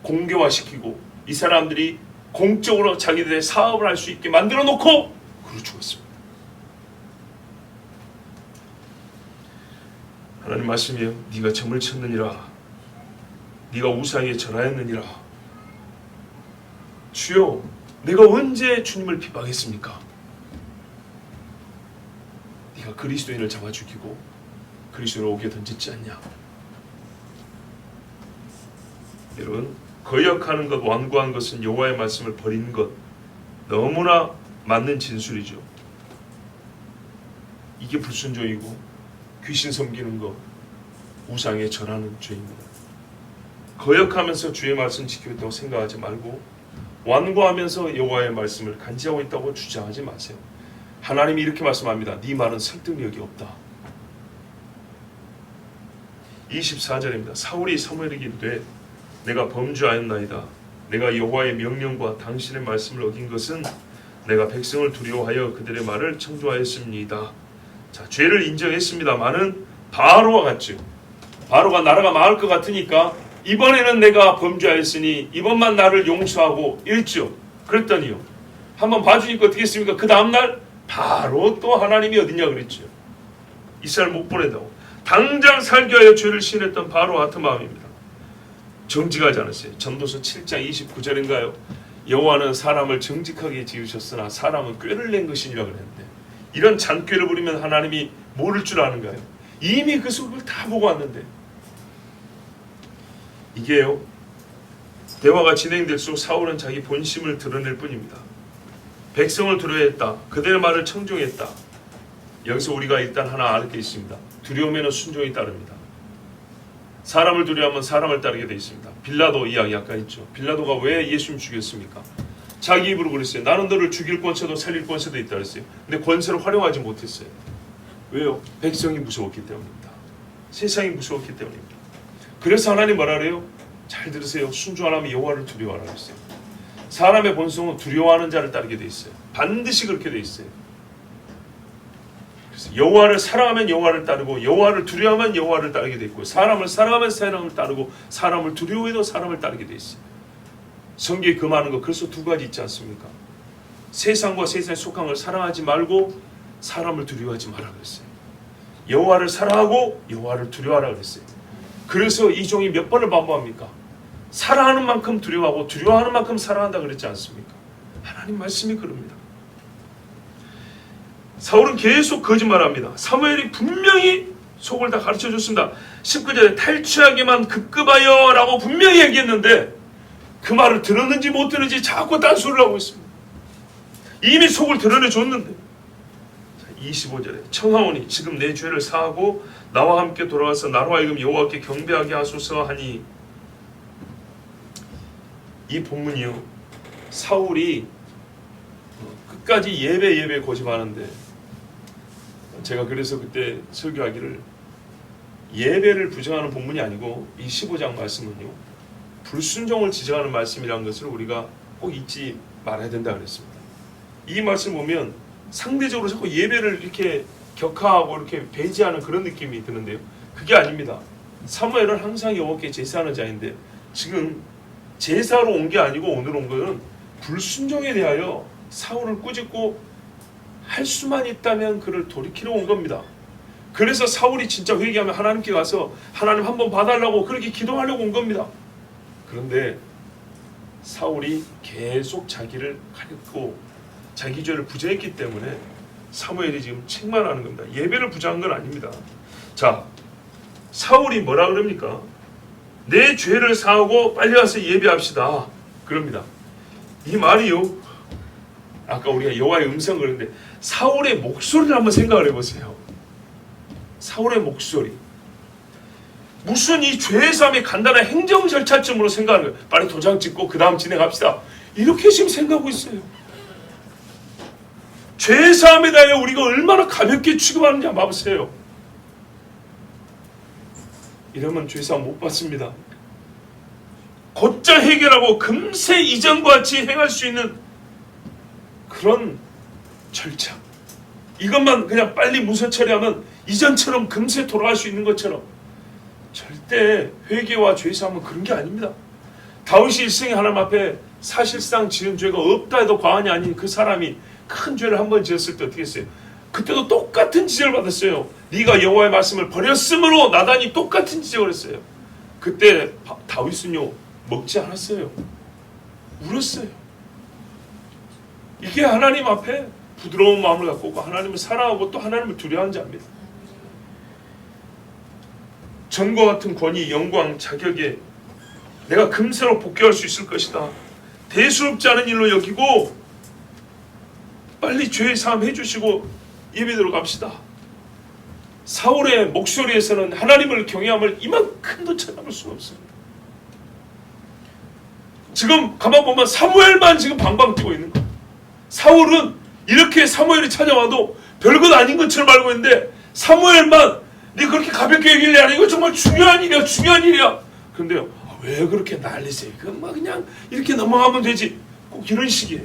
공교화시키고 이 사람들이 공적으로 자기들의 사업을 할 수 있게 만들어 놓고 그로 죽었습니다. 하나님 말씀이요, 네가 점을 쳤느니라, 네가 우상에 절하였느니라. 주여, 내가 언제 주님을 비방했습니까? 네가 그리스도인을 잡아 죽이고 그리스도로 오게 던졌지 않냐? 여러분, 거역하는 것, 완고한 것은 여호와의 말씀을 버리는 것, 너무나 맞는 진술이죠. 이게 불순종이고 귀신 섬기는 것, 우상에 절하는 죄입니다. 거역하면서 주의 말씀 지키고 있다고 생각하지 말고 완고하면서 여호와의 말씀을 간지하고 있다고 주장하지 마세요. 하나님이 이렇게 말씀합니다. 네 말은 설득력이 없다. 24절입니다. 사울이 사무엘에게 이르되 내가 범죄하였나이다. 내가 여호와의 명령과 당신의 말씀을 어긴 것은 내가 백성을 두려워하여 그들의 말을 청조하였습니다. 자, 죄를 인정했습니다마는 바로와 같죠. 바로가 나라가 망할 것 같으니까 이번에는 내가 범죄하였으니 이번만 나를 용서하고 이랬죠. 그랬더니요, 한번 봐주니까 어떻게 했습니까? 그 다음날 바로 또 하나님이 어딨냐 그랬죠. 이스라엘 못 보낸다고. 당장 살게 하여 죄를 시인했던 바로와 같은 마음입니다. 정직하지 않았어요. 전도서 7장 29절인가요? 여호와는 사람을 정직하게 지으셨으나 사람은 꾀를 낸 것이니라 그랬는데, 이런 잔꾀를 부리면 하나님이 모를 줄 아는가요? 이미 그 속을 다 보고 왔는데. 이게요, 대화가 진행될수록 사울은 자기 본심을 드러낼 뿐입니다. 백성을 두려워했다. 그들의 말을 청종했다. 여기서 우리가 일단 하나 알 게 있습니다. 두려움에는 순종이 따릅니다. 사람을 두려워하면 사람을 따르게 되어 있습니다. 빌라도 이야기 아까 했죠. 빌라도가 왜 예수님 죽였습니까? 자기 입으로 그랬어요. 나는 너를 죽일 권세도 살릴 권세도 있다 그랬어요. 근데 권세를 활용하지 못했어요. 왜요? 백성이 무서웠기 때문입니다. 세상이 무서웠기 때문입니다. 그래서 하나님 뭐라 그래요? 잘 들으세요. 순종하라면 여호와를 두려워하라 그랬어요. 사람의 본성은 두려워하는 자를 따르게 돼 있어요. 반드시 그렇게 돼 있어요. 그래서 여호와를 사랑하면 여호와를 따르고 여호와를 두려워하면 여호와를 따르게 돼 있고, 사람을 사랑하면 사람을 따르고 사람을 두려워해도 사람을 따르게 돼 있어요. 성경에 금하는 거 그래서 두 가지 있지 않습니까? 세상과 세상에 속한 걸 사랑하지 말고 사람을 두려워하지 마라 그랬어요. 여호와를 사랑하고 여호와를 두려워하라 그랬어요. 그래서 이 종이 몇 번을 반복합니까? 사랑하는 만큼 두려워하고 두려워하는 만큼 사랑한다 그랬지 않습니까? 하나님 말씀이 그럽니다. 사울은 계속 거짓말합니다. 사무엘이 분명히 속을 다 가르쳐줬습니다. 19절에 탈취하기만 급급하여 라고 분명히 얘기했는데 그 말을 들었는지 못 들었는지 자꾸 딴소리를 하고 있습니다. 이미 속을 드러내줬는데. 25절에 청하오니 지금 내 죄를 사하고 나와 함께 돌아와서 나로 하여금 여호와께 경배하게 하소서 하니, 이 본문이요, 사울이 끝까지 예배 고집하는데, 제가 그래서 그때 설교하기를 예배를 부정하는 본문이 아니고 이 15장 말씀은요, 불순종을 지적하는 말씀이라는 것을 우리가 꼭 잊지 말아야 된다 그랬습니다. 이 말씀 보면 상대적으로 자꾸 예배를 이렇게 격하하고 이렇게 배제하는 그런 느낌이 드는데요, 그게 아닙니다. 사무엘은 항상 여호와께 제사하는 자인데 지금 제사로 온 게 아니고 오늘 온 것은 불순종에 대하여 사울을 꾸짖고 할 수만 있다면 그를 돌이키러 온 겁니다. 그래서 사울이 진짜 회개하면 하나님께 가서 하나님 한번 봐달라고 그렇게 기도하려고 온 겁니다. 그런데 사울이 계속 자기를 가렸고 자기 죄를 부정했기 때문에 사무엘이 지금 책망하는 겁니다. 예배를 부정한 건 아닙니다. 자, 사울이 뭐라 그럽니까? 내 죄를 사하고 빨리 와서 예배합시다 그럽니다. 이 말이요, 아까 우리가 여호와의 음성 그랬는데 사울의 목소리를 한번 생각을 해보세요. 사울의 목소리, 무슨 이 죄사함이 간단한 행정 절차쯤으로 생각하는 거예요. 빨리 도장 찍고 그 다음 진행합시다, 이렇게 지금 생각하고 있어요. 죄사함에 대하여 우리가 얼마나 가볍게 취급하는지 한번 봐보세요. 이러면 죄사함 못 받습니다. 곧장 해결하고 금세 이전과 같이 행할 수 있는 그런 절차, 이것만 그냥 빨리 문서 처리하면 이전처럼 금세 돌아갈 수 있는 것처럼, 절대 회개와 죄사함은 그런 게 아닙니다. 다윗이 일생에 하나님 앞에 사실상 지은 죄가 없다 해도 과언이 아닌 그 사람이 큰 죄를 한 번 지었을 때 어떻게 했어요? 그때도 똑같은 지적을 받았어요. 네가 여호와의 말씀을 버렸으므로 나단이 똑같은 지적을 했어요. 그때 다윗은요 먹지 않았어요. 울었어요. 이게 하나님 앞에 부드러운 마음을 갖고 하나님을 사랑하고 또 하나님을 두려워하는 자입니다. 전과 같은 권위, 영광, 자격에 내가 금세로 복귀할 수 있을 것이다, 대수롭지 않은 일로 여기고 빨리 죄 사함 해주시고 예배드로 갑시다. 사울의 목소리에서는 하나님을 경외함을 이만큼도 찾아볼 수가 없습니다. 지금 가만 보면 사무엘만 지금 방방 뛰고 있는 거예요. 사울은 이렇게 사무엘이 찾아와도 별것 아닌 것처럼 알고 있는데 사무엘만 네 그렇게 가볍게 얘기를 하냐, 이거 정말 중요한 일이야, 중요한 일이야. 그런데요, 왜 그렇게 난리세요? 그건 막 그냥 이렇게 넘어가면 되지. 꼭 이런 식이에요.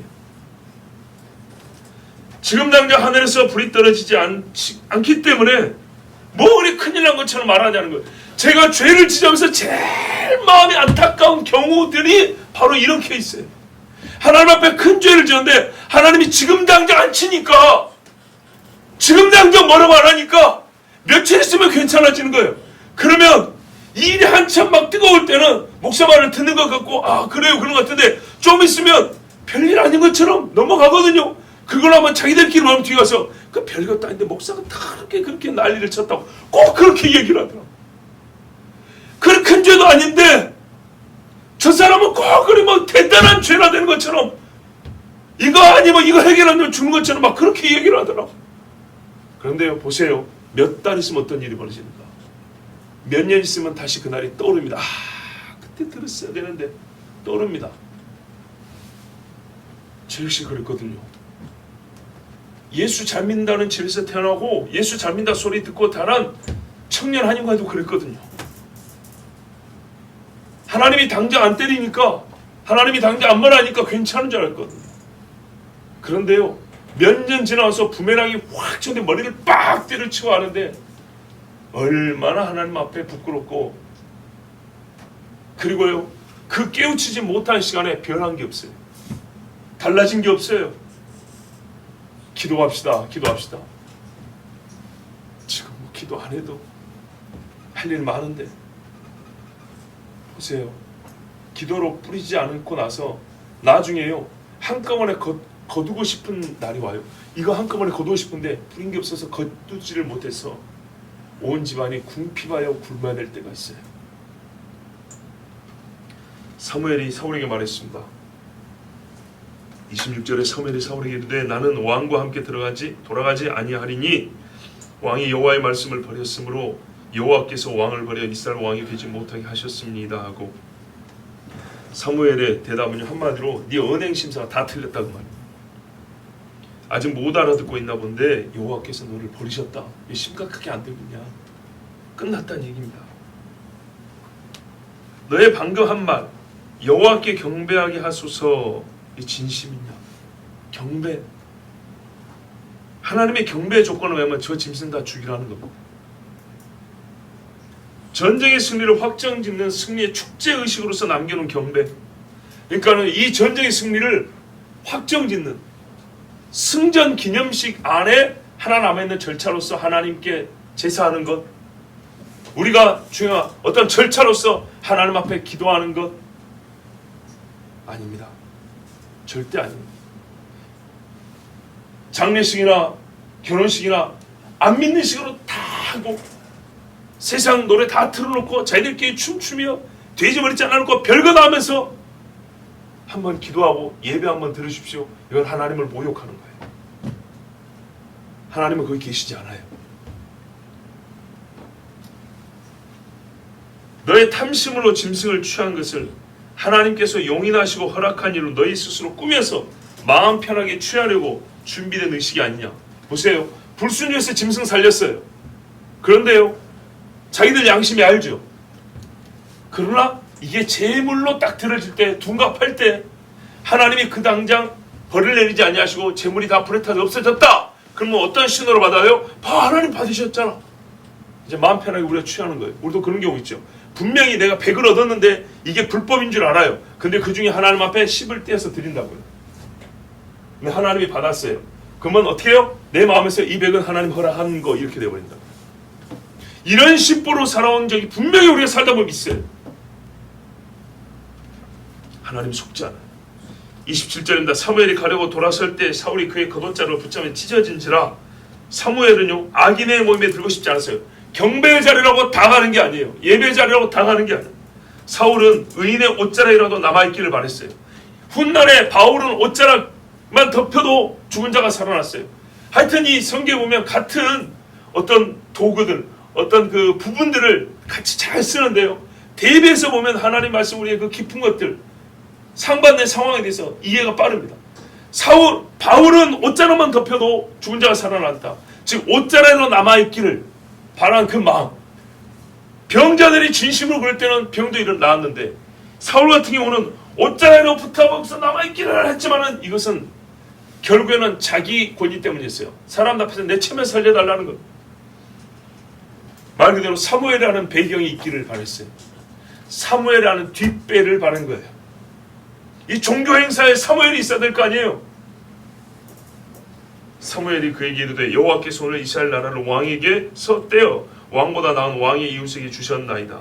지금 당장 하늘에서 불이 떨어지지 않기 때문에 뭐 그리 큰일 난 것처럼 말하냐는 거예요. 제가 죄를 지적해서 제일 마음이 안타까운 경우들이 바로 이런 케이스예요. 하나님 앞에 큰 죄를 지었는데 하나님이 지금 당장 안 치니까, 지금 당장 뭐라고 안 하니까 며칠 있으면 괜찮아지는 거예요. 그러면 일이 한참 막 뜨거울 때는 목사 말을 듣는 것 같고, 아 그래요 그런 것 같은데 좀 있으면 별일 아닌 것처럼 넘어가거든요. 그걸 하면 자기들끼리 마음 뒤에 가서 그 별것도 아닌데 목사가 그렇게 난리를 쳤다고 꼭 그렇게 얘기를 하더라고. 그 큰 죄도 아닌데 저 사람은 꼭 그리 뭐 대단한 죄나 되는 것처럼, 이거 아니면 이거 해결하면 죽는 것처럼 막 그렇게 얘기를 하더라고. 그런데요, 보세요. 몇 달 있으면 어떤 일이 벌어집니까? 몇 년 있으면 다시 그날이 떠오릅니다. 아, 그때 들었어야 되는데 떠오릅니다. 저 역시 그랬거든요. 예수 잘 믿는다는 집에서 태어나고 예수 잘 믿는다 소리 듣고 자란 청년 한인과도 그랬거든요. 하나님이 당장 안 때리니까, 하나님이 당장 안 말하니까 괜찮은 줄 알았거든요. 그런데요, 몇 년 지나서 부메랑이 확 쳐는데 머리를 빡 때려치고 하는데 얼마나 하나님 앞에 부끄럽고, 그리고요, 그 깨우치지 못한 시간에 변한 게 없어요. 달라진 게 없어요. 기도합시다. 기도합시다. 지금 뭐 기도 안 해도 할 일 많은데, 보세요. 기도로 뿌리지 않고 나서 나중에요, 한꺼번에 거두고 싶은 날이 와요. 이거 한꺼번에 거두고 싶은데 뿌린 게 없어서 거두지를 못해서 온 집안이 궁핍하여 굶어야 될 때가 있어요. 사무엘이 사울에게 말했습니다. 26절에 사무엘이 사울에게 이르되 나는 왕과 함께 돌아가지 아니하리니 왕이 여호와의 말씀을 버렸으므로 여호와께서 왕을 버려 이스라엘 왕이 되지 못하게 하셨습니다 하고, 사무엘의 대답은 한마디로 네 언행 심사가 다 틀렸다고 말입니다. 아직 못 알아듣고 있나 본데 여호와께서 너를 버리셨다. 심각하게 안 되겠냐? 끝났다는 얘기입니다. 너의 방금 한 말, 여호와께 경배하게 하소서, 이 진심이냐? 경배. 하나님의 경배의 조건을 외우면 저 짐승 다 죽이라는 겁니다. 전쟁의 승리를 확정짓는 승리의 축제의식으로서 남겨놓은 경배. 그러니까 이 전쟁의 승리를 확정짓는 승전 기념식 안에 하나 남아있는 절차로서 하나님께 제사하는 것, 우리가 중요한 어떤 절차로서 하나님 앞에 기도하는 것 아닙니다. 절대 아닙니다. 장례식이나 결혼식이나 안 믿는 식으로 다 하고 세상 노래 다 틀어놓고 자기들끼리 춤추며 돼지머리 잘라놓고 별거 다 하면서 한번 기도하고 예배 한번 들으십시오. 이건 하나님을 모욕하는 거예요. 하나님은 거기 계시지 않아요. 너의 탐심으로 짐승을 취한 것을 하나님께서 용인하시고 허락한 일로 너희 스스로 꾸며서 마음 편하게 취하려고 준비된 의식이 아니냐. 보세요. 불순종해서 짐승 살렸어요. 그런데요, 자기들 양심이 알죠. 그러나 이게 재물로 딱 들어질 때, 둔갑할 때 하나님이 그 당장 벌을 내리지 아니하시고 재물이 다 불에 타서 없어졌다. 그러면 어떤 신호를 받아요? 하나님 받으셨잖아. 이제 마음 편하게 우리가 취하는 거예요. 우리도 그런 경우 있죠. 분명히 내가 100을 얻었는데 이게 불법인 줄 알아요. 근데 그 중에 하나님 앞에 10을 떼어서 드린다고요. 근데 하나님이 받았어요. 그러면 어떻게 해요? 내 마음에서 이 100은 하나님 허락한 거 이렇게 되어버린다. 이런 심보로 살아온 적이 분명히 우리가 살다 보면 있어요. 하나님 속지 않아요. 27절입니다. 사무엘이 가려고 돌아설 때 사울이 그의 겉옷자락을 붙잡아 찢어진지라. 사무엘은요, 악인의 모임에 들고 싶지 않았어요. 경배의 자리라고 당하는 게 아니에요. 예배의 자리라고 당하는 게 아니에요. 사울은 의인의 옷자락이라도 남아있기를 바랬어요. 훗날에 바울은 옷자락만 덮여도 죽은 자가 살아났어요. 하여튼 이 성경에 보면 같은 어떤 도구들, 어떤 그 부분들을 같이 잘 쓰는데요, 대비해서 보면 하나님 말씀 우리의 그 깊은 것들, 상반된 상황에 대해서 이해가 빠릅니다. 바울은 옷자락만 덮여도 죽은 자가 살아났다. 즉 옷자락으로 남아있기를 바라는 그 마음. 병자들이 진심으로 그럴 때는 병도 나았는데, 사울 같은 경우는 옷자락으로 붙어서 남아있기를 했지만은 이것은 결국에는 자기 권위 때문이었어요. 사람 앞에서 내 체면 살려달라는 것. 말 그대로 사무엘이라는 배경이 있기를 바랬어요. 사무엘이라는 뒷배를 바른 거예요. 이 종교 행사에 사무엘이 있어야 될 거 아니에요. 사무엘이 그에게 이르되 여호와께서 오늘 이스라엘 나라를 왕에게서 떼어 왕보다 나은 왕의 이웃에게 주셨나이다.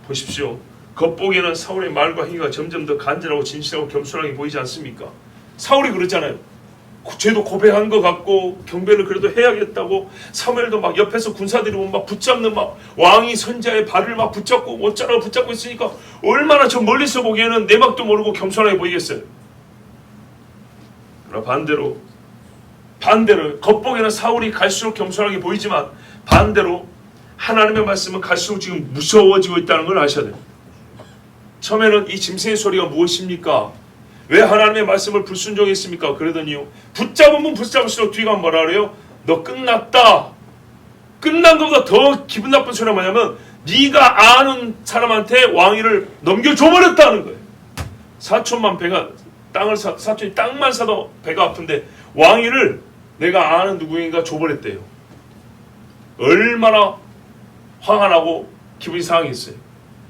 보십시오. 겉보기에는 사울의 말과 행위가 점점 더 간절하고 진실하고 겸손하게 보이지 않습니까? 사울이 그랬잖아요. 죄도 고백한 것 같고 경배를 그래도 해야겠다고. 사무엘도 막 옆에서 군사들이 막 붙잡는, 막 왕이 선자의 발을 막 붙잡고 옷자락을 붙잡고 있으니까 얼마나 저 멀리서 보기에는 내막도 모르고 겸손하게 보이겠어요. 그러나 반대로 겉보기에는 사울이 갈수록 겸손하게 보이지만 반대로 하나님의 말씀은 갈수록 지금 무서워지고 있다는 걸 아셔야 돼요. 처음에는 이 짐승의 소리가 무엇입니까? 왜 하나님의 말씀을 불순종했습니까? 그러더니요, 붙잡으면 붙잡을수록 뒤가 뭐라 그래요? 너 끝났다. 끝난 것보다 더 기분 나쁜 소리가 뭐냐면 네가 아는 사람한테 왕위를 넘겨줘버렸다는 거예요. 사촌만 배가 사촌이 땅만 사도 배가 아픈데 왕위를 내가 아는 누구인가 줘버렸대요. 얼마나 화가 나고 기분이 상하겠어요.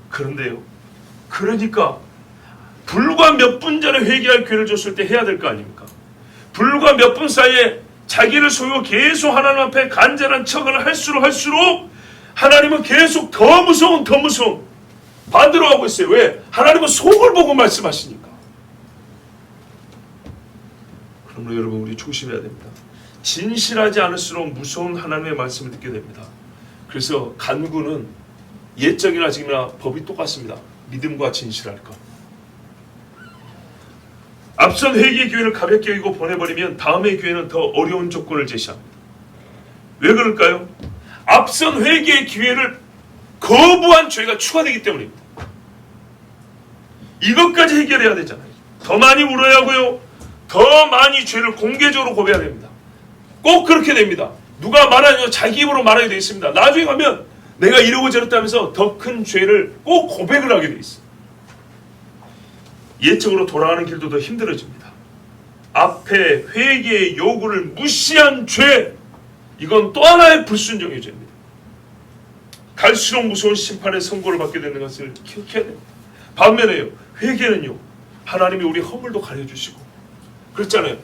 그런데요, 그러니까 불과 몇 분 전에 회개할 기회를 줬을 때 해야 될 거 아닙니까? 불과 몇 분 사이에 자기를 속이고 계속 하나님 앞에 간절한 척을 할수록 하나님은 계속 더 무서운 반대로 하고 있어요. 왜? 하나님은 속을 보고 말씀하시니까. 그러므로 여러분, 우리 조심해야 됩니다. 진실하지 않을수록 무서운 하나님의 말씀을 듣게 됩니다. 그래서 간구는 옛적이나 지금이나 법이 똑같습니다. 믿음과 진실할 것. 앞선 회개의 기회를 가볍게 여기고 보내버리면 다음의 기회는 더 어려운 조건을 제시합니다. 왜 그럴까요? 앞선 회개의 기회를 거부한 죄가 추가되기 때문입니다. 이것까지 해결해야 되잖아요. 더 많이 울어야 하고요, 더 많이 죄를 공개적으로 고백해야 됩니다. 꼭 그렇게 됩니다. 누가 말하냐, 자기 입으로 말하게 되어 있습니다. 나중에 가면 내가 이러고 저랬다면서 더 큰 죄를 꼭 고백을 하게 되어 있어요. 옛적으로 돌아가는 길도 더 힘들어집니다. 앞에 회개의 요구를 무시한 죄, 이건 또 하나의 불순종의 죄입니다. 갈수록 무서운 심판의 선고를 받게 되는 것을 기억해야 됩니다. 반면에요, 회개는요, 하나님이 우리 허물도 가려주시고 그렇잖아요.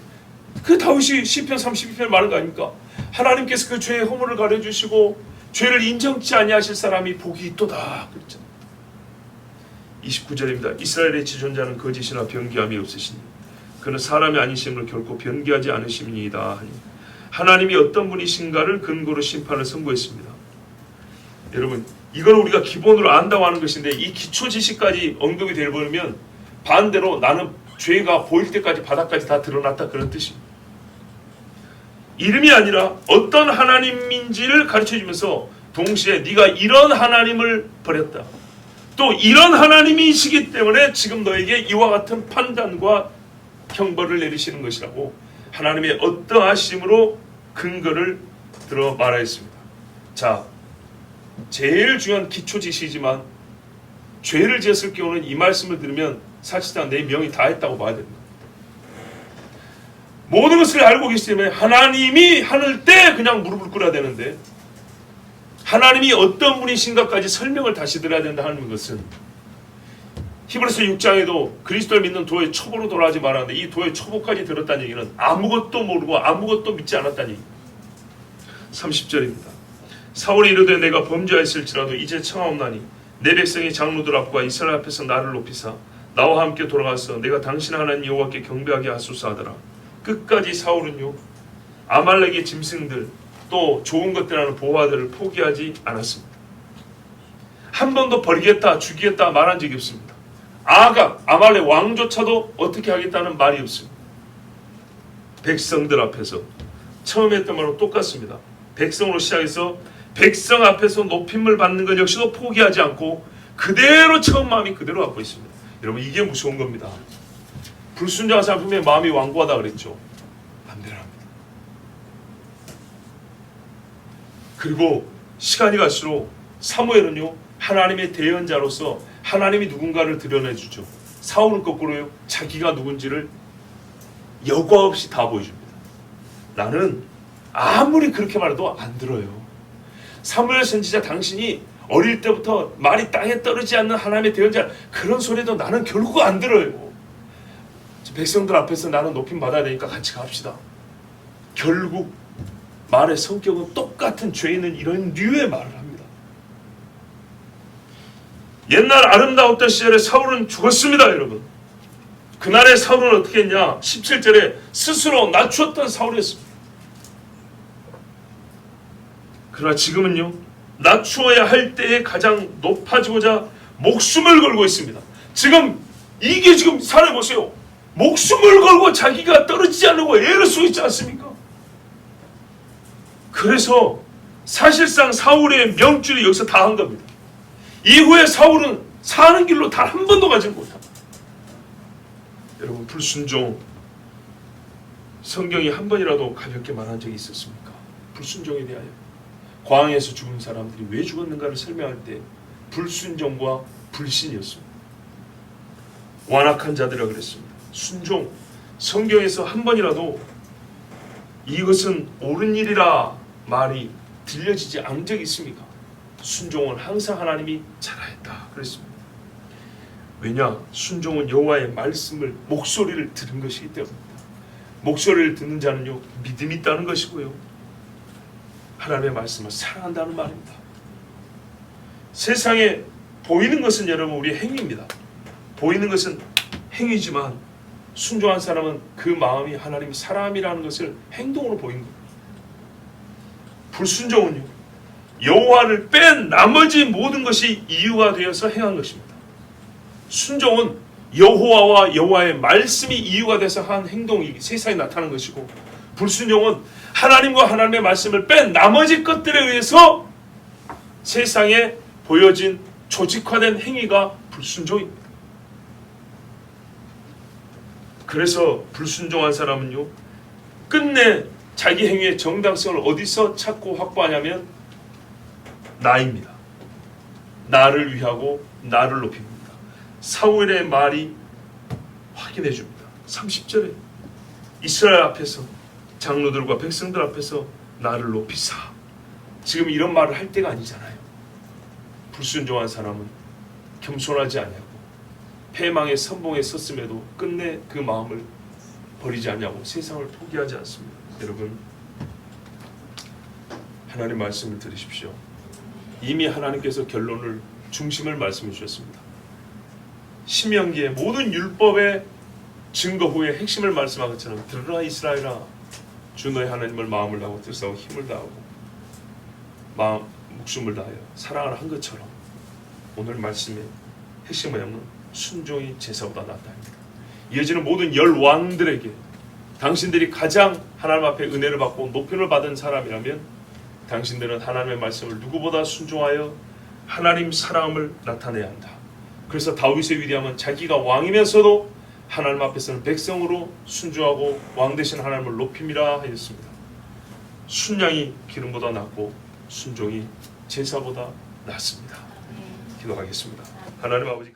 그 다윗이 시편 32편에 말한 거 아닙니까? 하나님께서 그 죄의 허물을 가려주시고 죄를 인정치 아니하실 사람이 복이 있도다 그랬잖아요. 29절입니다. 이스라엘의 지존자는 거짓이나 변기함이 없으시니 그는 사람이 아니심을 결코 변기하지 않으심이니이다 하니, 하나님이 어떤 분이신가를 근거로 심판을 선고했습니다. 여러분, 이걸 우리가 기본으로 안다고 하는 것인데 이 기초 지식까지 언급이 되어버리면 반대로 나는 죄가 보일 때까지 바닥까지 다 드러났다 그런 뜻입니다. 이름이 아니라 어떤 하나님인지를 가르쳐주면서 동시에 네가 이런 하나님을 버렸다, 또 이런 하나님이시기 때문에 지금 너에게 이와 같은 판단과 형벌을 내리시는 것이라고 하나님의 어떠하심으로 근거를 들어 말하였습니다. 자, 제일 중요한 기초 지식이지만 죄를 지었을 경우는 이 말씀을 들으면 사실상 내 명이 다 했다고 봐야 됩니다. 모든 것을 알고 계시기 때문에 하나님이 하늘 때 그냥 무릎을 꿇어야 되는데 하나님이 어떤 분이신가까지 설명을 다시 들어야 된다 하는 것은 히브리서 6장에도 그리스도를 믿는 도의 초보로 돌아가지 말았는데 이 도의 초보까지 들었다는 얘기는 아무것도 모르고 아무것도 믿지 않았다는 얘기. 30절입니다. 사울이 이르되 내가 범죄하였을지라도 이제 청하옵나니 내 백성이 장로들 앞과 이스라엘 앞에서 나를 높이사 나와 함께 돌아가서 내가 당신 하나님 여호와께 경배하게 하소서 하더라. 끝까지 사울은요, 아말렉의 짐승들 또 좋은 것들이라는 보화들을 포기하지 않았습니다. 한 번도 버리겠다, 죽이겠다 말한 적이 없습니다. 아각, 아말렉 왕조차도 어떻게 하겠다는 말이 없습니다. 백성들 앞에서 처음에 했던 말로 똑같습니다. 백성으로 시작해서 백성 앞에서 높임을 받는 것 역시도 포기하지 않고 그대로 처음 마음이 그대로 갖고 있습니다. 여러분, 이게 무서운 겁니다. 불순종한 사람의 마음이 완고하다 그랬죠. 반대로 합니다. 그리고 시간이 갈수록 사무엘은요, 하나님의 대언자로서 하나님이 누군가를 드러내주죠. 사울은 거꾸로요, 자기가 누군지를 여과 없이 다 보여줍니다. 나는 아무리 그렇게 말해도 안 들어요. 사무엘 선지자 당신이 어릴 때부터 말이 땅에 떨어지지 않는 하나님의 대언자 그런 소리도 나는 결국 안 들어요. 백성들 앞에서 나는 높임 받아야 되니까 같이 갑시다. 결국 말의 성격은 똑같은 죄인은 이런 류의 말을 합니다. 옛날 아름다웠던 시절에 사울은 죽었습니다, 여러분. 그날의 사울은 어떻게 했냐? 17절에 스스로 낮추었던 사울이었습니다. 그러나 지금은요, 낮추어야 할 때에 가장 높아지고자 목숨을 걸고 있습니다. 지금 이게 지금 살아보세요. 목숨을 걸고 자기가 떨어지지 않고 애를 쓰고 있지 않습니까? 그래서 사실상 사울의 명줄이 여기서 다 한 겁니다. 이후에 사울은 사는 길로 단 한 번도 가지 못합니다. 여러분, 불순종, 성경이 한 번이라도 가볍게 말한 적이 있었습니까? 불순종에 대하여. 광야에서 죽은 사람들이 왜 죽었는가를 설명할 때 불순종과 불신이었습니다. 완악한 자들이라 그랬습니다. 순종, 성경에서 한 번이라도 이것은 옳은 일이라 말이 들려지지 않은 적이 있습니까? 순종은 항상 하나님이 잘하였다 그랬습니다. 왜냐? 순종은 여호와의 말씀을, 목소리를 들은 것이기 때문입니다. 목소리를 듣는 자는요, 믿음이 있다는 것이고요, 하나님의 말씀을 사랑한다는 말입니다. 세상에 보이는 것은 여러분 우리의 행위입니다. 보이는 것은 행위지만 순종한 사람은 그 마음이 하나님의 사람이라는 것을 행동으로 보인 겁니다. 불순종은요, 여호와를 뺀 나머지 모든 것이 이유가 되어서 행한 것입니다. 순종은 여호와와 여호와의 말씀이 이유가 돼서 한 행동이 세상에 나타나는 것이고, 불순종은 하나님과 하나님의 말씀을 뺀 나머지 것들에 의해서 세상에 보여진 조직화된 행위가 불순종입니다. 그래서 불순종한 사람은요, 끝내 자기 행위의 정당성을 어디서 찾고 확보하냐면 나입니다. 나를 위하고 나를 높입니다. 사울의 말이 확인해 줍니다. 30절에 이스라엘 앞에서, 장로들과 백성들 앞에서 나를 높이사. 지금 이런 말을 할 때가 아니잖아요. 불순종한 사람은 겸손하지 아니하고 패망의 선봉에 섰음에도 끝내 그 마음을 버리지 않냐고 세상을 포기하지 않습니다. 여러분, 하나님 말씀을 들으십시오. 이미 하나님께서 결론을, 중심을 말씀해 주셨습니다. 신명기의 모든 율법의 증거 후에 핵심을 말씀한 것처럼, 들으라 이스라엘아, 주 너의 하나님을 마음을 다하고 뜻하고 힘을 다하고 마음 목숨을 다하여 사랑을 한 것처럼, 오늘 말씀의 핵심 뭐냐면 순종이 제사보다 낫다입니다. 이어지는 모든 열 왕들에게 당신들이 가장 하나님 앞에 은혜를 받고 높임을 받은 사람이라면 당신들은 하나님의 말씀을 누구보다 순종하여 하나님 사랑을 나타내야 한다. 그래서 다윗의 위대함은 자기가 왕이면서도 하나님 앞에서는 백성으로 순종하고 왕 되신 하나님을 높임이라 하였습니다. 순양이 기름보다 낫고 순종이 제사보다 낫습니다. 기도하겠습니다. 하나님 아버지